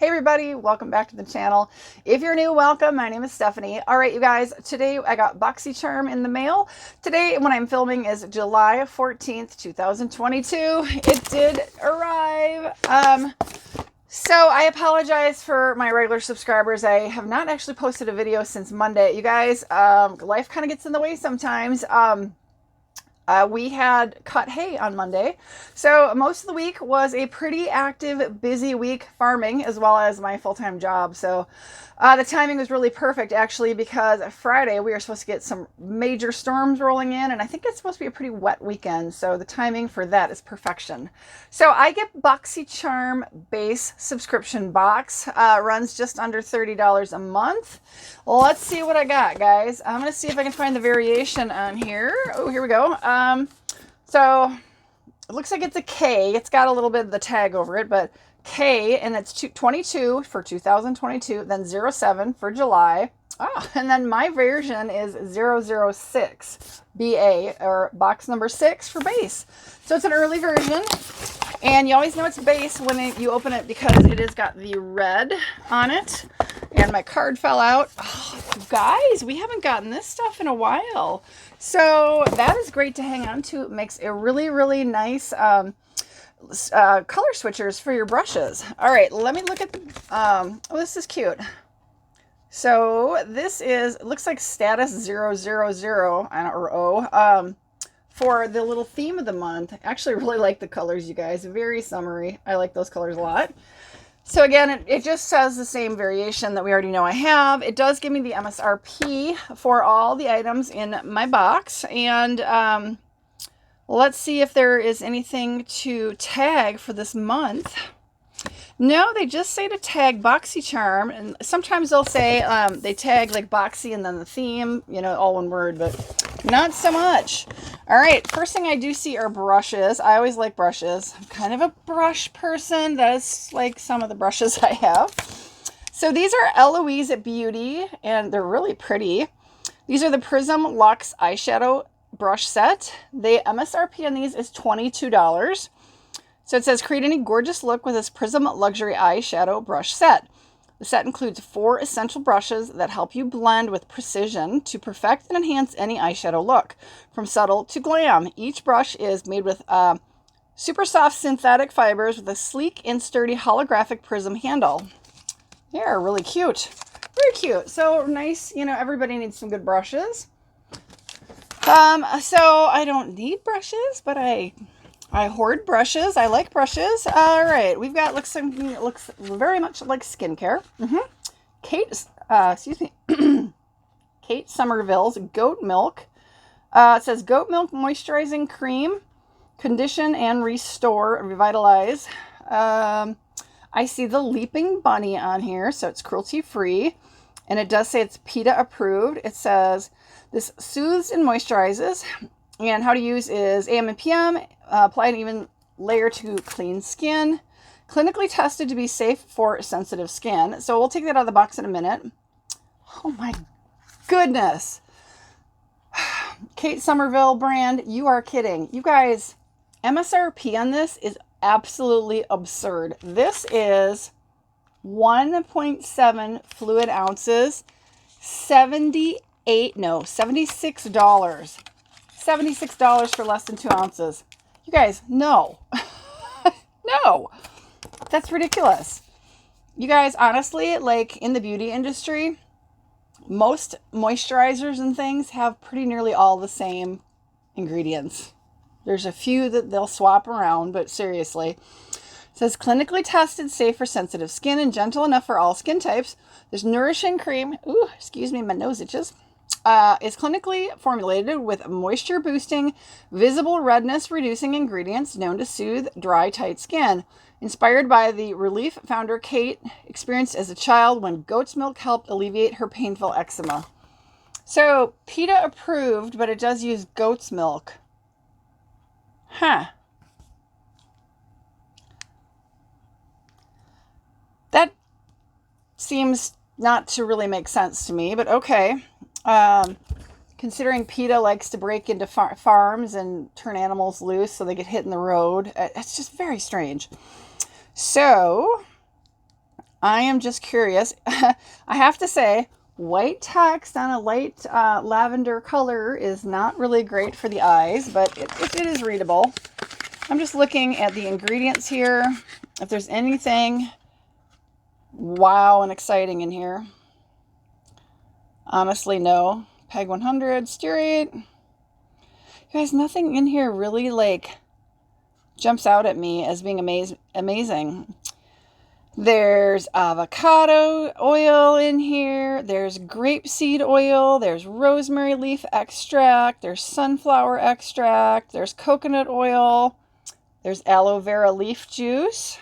Hey everybody, welcome back to the channel. If you're new, welcome. My name is Stephanie. All right, you guys, today I got Boxycharm in the mail. Today, when I'm filming, is July 14th, 2022. It did arrive. So I apologize for my regular subscribers. I have not actually posted a video since Monday. You guys, life kind of gets in the way sometimes. We had cut hay on Monday. So most of the week was a pretty active, busy week farming as well as my full-time job. So the timing was really perfect actually because Friday we are supposed to get some major storms rolling in and I think it's supposed to be a pretty wet weekend. So the timing for that is perfection. So I get Boxycharm base subscription box. Runs just under $30 a month. Well, let's see what I got, guys. I'm going to see if I can find the variation on here. Oh, here we go. So it looks like it's a K. It's got a little bit of the tag over it, but K, and it's 22 for 2022, then 07 for July. And then my version is 006 BA, or box number 6 for base. So it's an early version, and you always know it's base when you open it because it has got the red on it. And my card fell out. Oh, guys, we haven't gotten this stuff in a while. So that is great to hang on to. It makes a really, really nice color switchers for your brushes. All right, let me look at the, oh, this is cute. So this is, it looks like status 000, or O, for the little theme of the month. I actually really like the colors, you guys. Very summery. I like those colors a lot. So again, it just says the same variation that we already know I have. It does give me the MSRP for all the items in my box. And let's see if there is anything to tag for this month. No, they just say to tag Boxycharm. And sometimes they'll say they tag like Boxy and then the theme, you know, all one word, but not so much. All right, first thing I do see are brushes. I always like brushes. I'm kind of a brush person. That's like some of the brushes I have. So these are Eloise Beauty, and they're really pretty. These are the Prism Luxe eyeshadow brush set. The MSRP on these is $22. So it says, create any gorgeous look with this Prism Luxury Eyeshadow Brush Set. The set includes 4 essential brushes that help you blend with precision to perfect and enhance any eyeshadow look, from subtle to glam. Each brush is made with super soft synthetic fibers with a sleek and sturdy holographic prism handle. They're really cute. Very cute. So nice, you know, everybody needs some good brushes. So I don't need brushes, but I hoard brushes. I like brushes. All right, we've got something that looks very much like skincare. Kate Sommerville's Goat Milk. It says Goat Milk Moisturizing Cream, Condition and Restore, Revitalize. I see the Leaping Bunny on here, so it's cruelty-free. And it does say it's PETA approved. It says this soothes and moisturizes. And how to use is AM and PM. Apply an even layer to clean skin. Clinically tested to be safe for sensitive skin. So we'll take that out of the box in a minute. Oh my goodness. Kate Somerville brand, you are kidding. You guys, MSRP on this is absolutely absurd. This is 1.7 fluid ounces, $76. $76 for less than 2 ounces. You guys, no. No. That's ridiculous. You guys, honestly, like in the beauty industry, most moisturizers and things have pretty nearly all the same ingredients. There's a few that they'll swap around, but seriously. It says clinically tested, safe for sensitive skin and gentle enough for all skin types. This nourishing cream, ooh, excuse me, my nose itches. Is clinically formulated with moisture-boosting, visible redness-reducing ingredients known to soothe dry, tight skin. Inspired by the relief founder Kate experienced as a child when goat's milk helped alleviate her painful eczema. So, PETA approved, but it does use goat's milk. Huh. That seems not to really make sense to me, but okay. Considering PETA likes to break into farms and turn animals loose so they get hit in the road, it's just very strange. So I am just curious. I have to say, white text on a light lavender color is not really great for the eyes, but it is readable. I'm just looking at the ingredients here. If there's anything wow and exciting in here. Honestly, no. PEG 100, stearate. You guys, nothing in here really like jumps out at me as being amazing. There's avocado oil in here. There's grapeseed oil. There's rosemary leaf extract. There's sunflower extract. There's coconut oil. There's aloe vera leaf juice.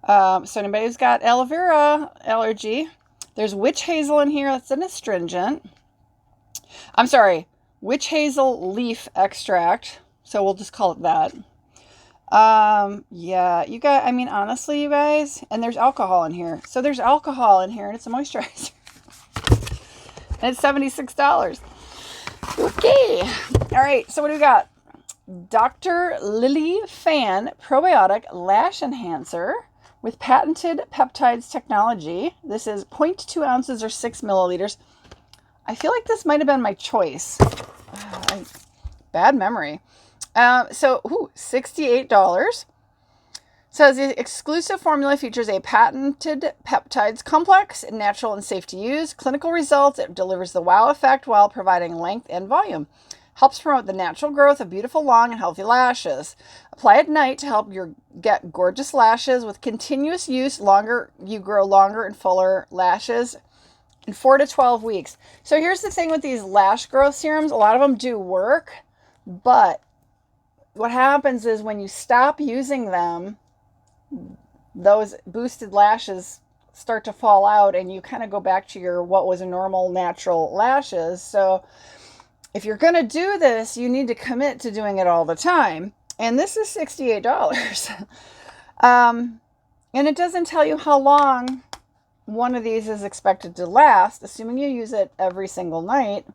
So anybody who's got aloe vera allergy. There's witch hazel in here. That's an astringent. I'm sorry, witch hazel leaf extract. So we'll just call it that. Yeah, you guys, I mean, honestly, you guys, and there's alcohol in here. So there's alcohol in here and it's a moisturizer. And it's $76. Okay. All right. So what do we got? Dr. Lili Fan Probiotic Lash Enhancer with patented peptides technology. This is 0.2 ounces or 6 milliliters. I feel like this might have been my choice. Bad memory. $68. Says the exclusive formula features a patented peptides complex, natural and safe to use. Clinical results, it delivers the wow effect while providing length and volume. Helps promote the natural growth of beautiful, long, and healthy lashes. Apply at night to help you get gorgeous lashes. With continuous use, you grow longer and fuller lashes in 4 to 12 weeks. So here's the thing with these lash growth serums. A lot of them do work, but what happens is when you stop using them, those boosted lashes start to fall out and you kind of go back to your what was a normal natural lashes. So if you're going to do this, you need to commit to doing it all the time. And this is $68. And it doesn't tell you how long one of these is expected to last, assuming you use it every single night.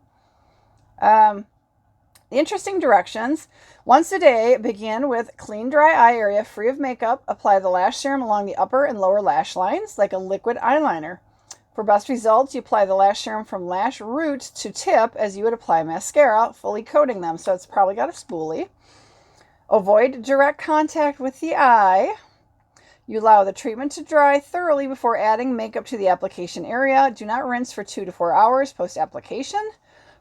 The interesting directions. Once a day, begin with clean, dry eye area free of makeup. Apply the lash serum along the upper and lower lash lines like a liquid eyeliner. For best results, you apply the lash serum from lash root to tip as you would apply mascara, fully coating them. So it's probably got a spoolie. Avoid direct contact with the eye. You allow the treatment to dry thoroughly before adding makeup to the application area. Do not rinse for 2 to 4 hours post-application.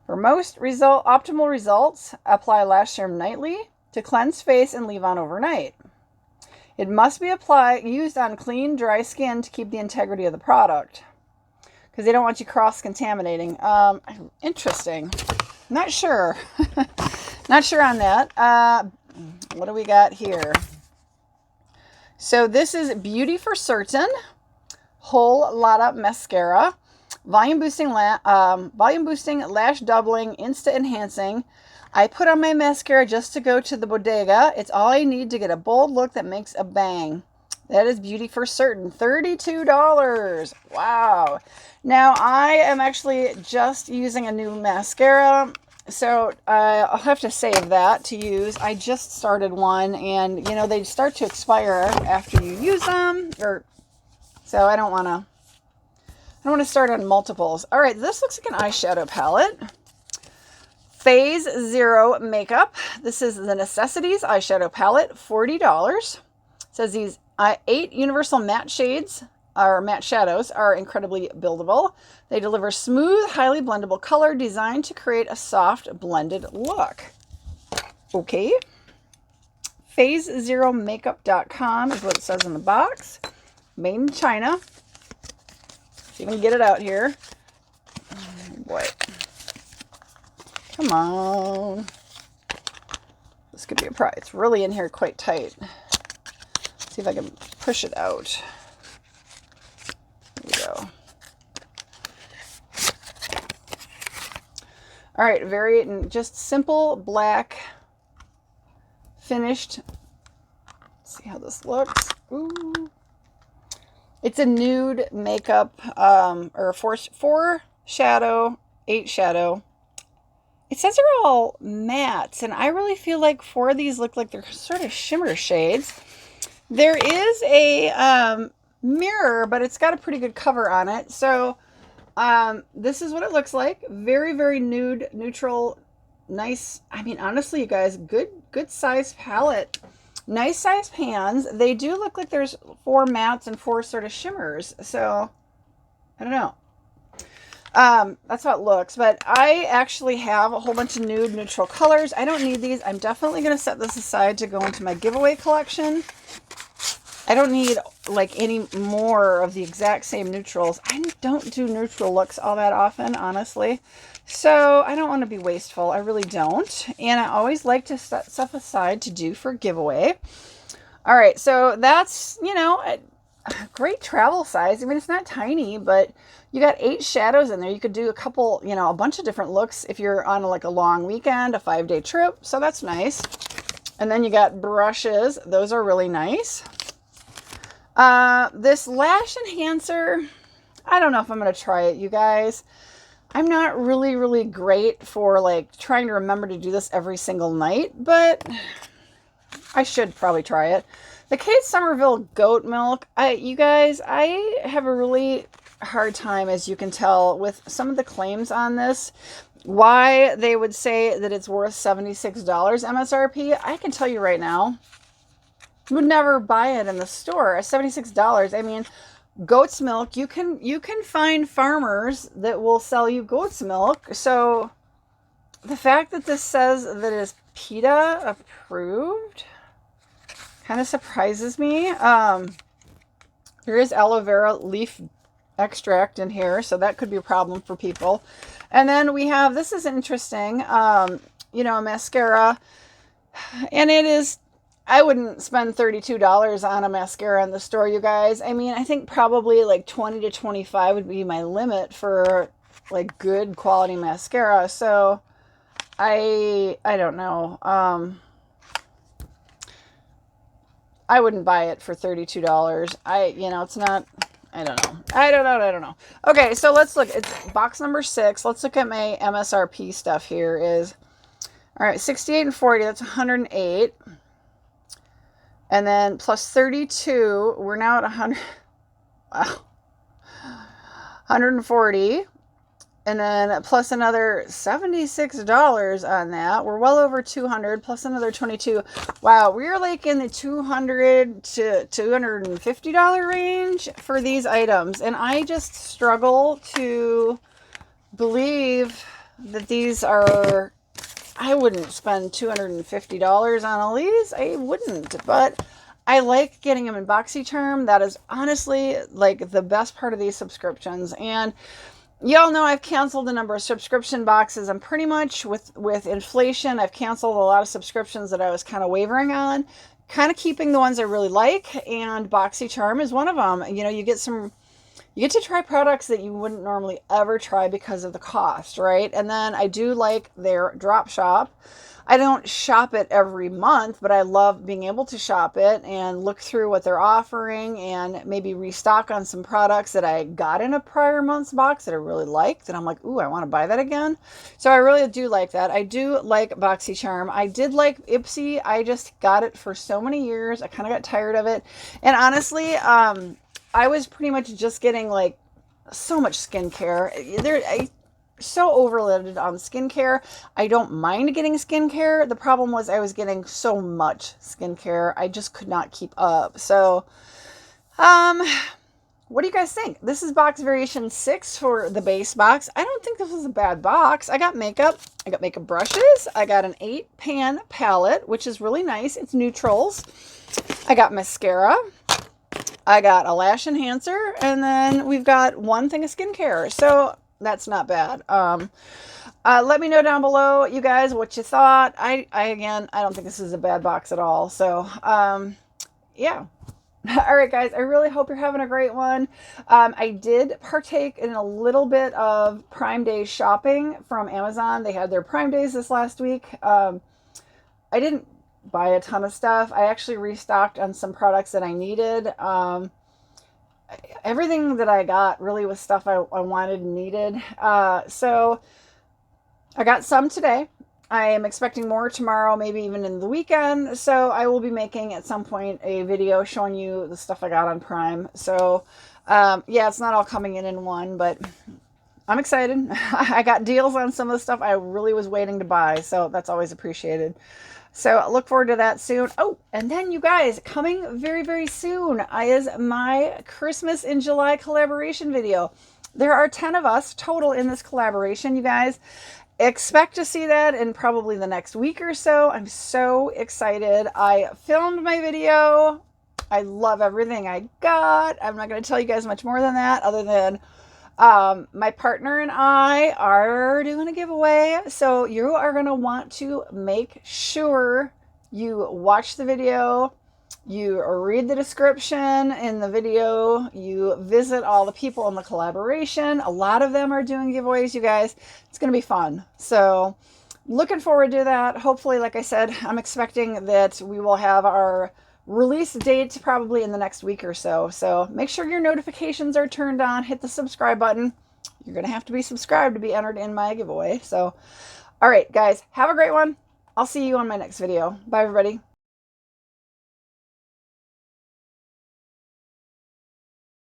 For most optimal results, apply lash serum nightly to cleanse face and leave on overnight. It must be used on clean, dry skin to keep the integrity of the product because they don't want you cross-contaminating. Interesting. Not sure. Not sure on that. What do we got here? So this is Beauty for Certain Whole Lotta Mascara. Volume boosting, lash doubling, insta enhancing. I put on my mascara just to go to the bodega. It's all I need to get a bold look that makes a bang. That is Beauty for Certain. $32. Wow. Now I am actually just using a new mascara. So I'll have to save that to use. I just started one and, you know, they start to expire after you use them. So I don't want to start on multiples. All right, this looks like an eyeshadow palette. Phase Zero Makeup. This is the Necessities eyeshadow palette, $40. It says these 8 universal matte shades, or matte shadows, are incredibly buildable. They deliver smooth, highly blendable color designed to create a soft, blended look. Okay. PhaseZeroMakeup.com is what it says in the box. Made in China. See if we can get it out here. Oh, boy. Come on. This could be a prize. It's really in here quite tight. Let's see if I can push it out. There we go. All right, very just simple black finished. Let's see how this looks. Ooh. It's a nude makeup, or 4 shadow, 8 shadow. It says they're all mattes, and I really feel like 4 of these look like they're sort of shimmer shades. There is a mirror, but it's got a pretty good cover on it. So this is what it looks like. Very, very nude, neutral, nice. I mean, honestly, you guys, good size palette. Nice size pans. They do look like there's 4 mattes and 4 sort of shimmers. So, I don't know. That's how it looks. But I actually have a whole bunch of nude, neutral colors. I don't need these. I'm definitely going to set this aside to go into my giveaway collection. I don't need like any more of the exact same neutrals. I don't do neutral looks all that often, honestly. So I don't want to be wasteful. I really don't. And I always like to set stuff aside to do for giveaway. All right, so that's, you know, a great travel size. I mean, it's not tiny, but you got 8 shadows in there. You could do a couple, you know, a bunch of different looks if you're on like a long weekend, a 5-day trip. So that's nice. And then you got brushes. Those are really nice. This lash enhancer, I don't know if I'm going to try it, you guys. I'm not really great for like trying to remember to do this every single night, but I should probably try it. The Kate Sommerville goat milk, you guys, I have a really hard time, as you can tell, with some of the claims on this. Why they would say that it's worth $76 MSRP, I can tell you right now, would never buy it in the store at $76. I mean, goat's milk, you can find farmers that will sell you goat's milk. So the fact that this says that it is PETA approved kind of surprises me. There is aloe vera leaf extract in here, so that could be a problem for people. And then we have, this is interesting, you know, a mascara, and it is, I wouldn't spend $32 on a mascara in the store, you guys. I mean, I think probably like 20 to 25 would be my limit for like good quality mascara. So I don't know. I wouldn't buy it for $32. You know, it's not, I don't know. Okay, so let's look. It's box number 6. Let's look at my MSRP stuff here is, all right, 68 and 40, that's 108. And then plus 32, we're now at 100, wow, 140. And then plus another $76 on that. We're well over 200 plus another 22. Wow, we're like in the $200 to $250 range for these items. And I just struggle to believe that these are, I wouldn't spend $250 on all these. I wouldn't, but I like getting them in Boxycharm. That is honestly like the best part of these subscriptions. And y'all know I've canceled a number of subscription boxes. I'm pretty much with inflation, I've canceled a lot of subscriptions that I was kind of wavering on, kind of keeping the ones I really like, and Boxycharm is one of them. You know, you get to try products that you wouldn't normally ever try because of the cost, right? And then I do like their drop shop. I don't shop it every month, but I love being able to shop it and look through what they're offering and maybe restock on some products that I got in a prior month's box that I really liked. And I'm like, ooh, I want to buy that again. So I really do like that. I do like Boxycharm. I did like Ipsy. I just got it for so many years. I kind of got tired of it. And honestly, I was pretty much just getting like so much skincare. I so overloaded on skincare. I don't mind getting skincare. The problem was I was getting so much skincare. I just could not keep up. So, what do you guys think? This is box variation 6 for the base box. I don't think this was a bad box. I got makeup. I got makeup brushes. I got an 8-pan palette, which is really nice. It's neutrals. I got mascara. I got a lash enhancer. And then we've got one thing of skincare. So that's not bad. Let me know down below, you guys, what you thought. Again, I don't think this is a bad box at all. So, yeah. All right, guys, I really hope you're having a great one. I did partake in a little bit of Prime Day shopping from Amazon. They had their Prime Days this last week. I didn't buy a ton of stuff. I actually restocked on some products that I needed. Everything that I got really was stuff I wanted and needed. So I got some today. I am expecting more tomorrow, maybe even in the weekend. So I will be making at some point a video showing you the stuff I got on Prime. So yeah, it's not all coming in one, but I'm excited. I got deals on some of the stuff I really was waiting to buy. So that's always appreciated. So I look forward to that soon. Oh, and then you guys, coming very, very soon is my Christmas in July collaboration video. There are 10 of us total in this collaboration, you guys. Expect to see that in probably the next week or so. I'm so excited. I filmed my video. I love everything I got. I'm not going to tell you guys much more than that, other than my partner and I are doing a giveaway. So you are going to want to make sure you watch the video, you read the description in the video, you visit all the people in the collaboration. A lot of them are doing giveaways, you guys. It's going to be fun. So looking forward to that. Hopefully, like I said, I'm expecting that we will have our release date probably in the next week or so. So make sure your notifications are turned on. Hit the subscribe button. You're going to have to be subscribed to be entered in my giveaway. So, all right, guys, have a great one. I'll see you on my next video. Bye, everybody.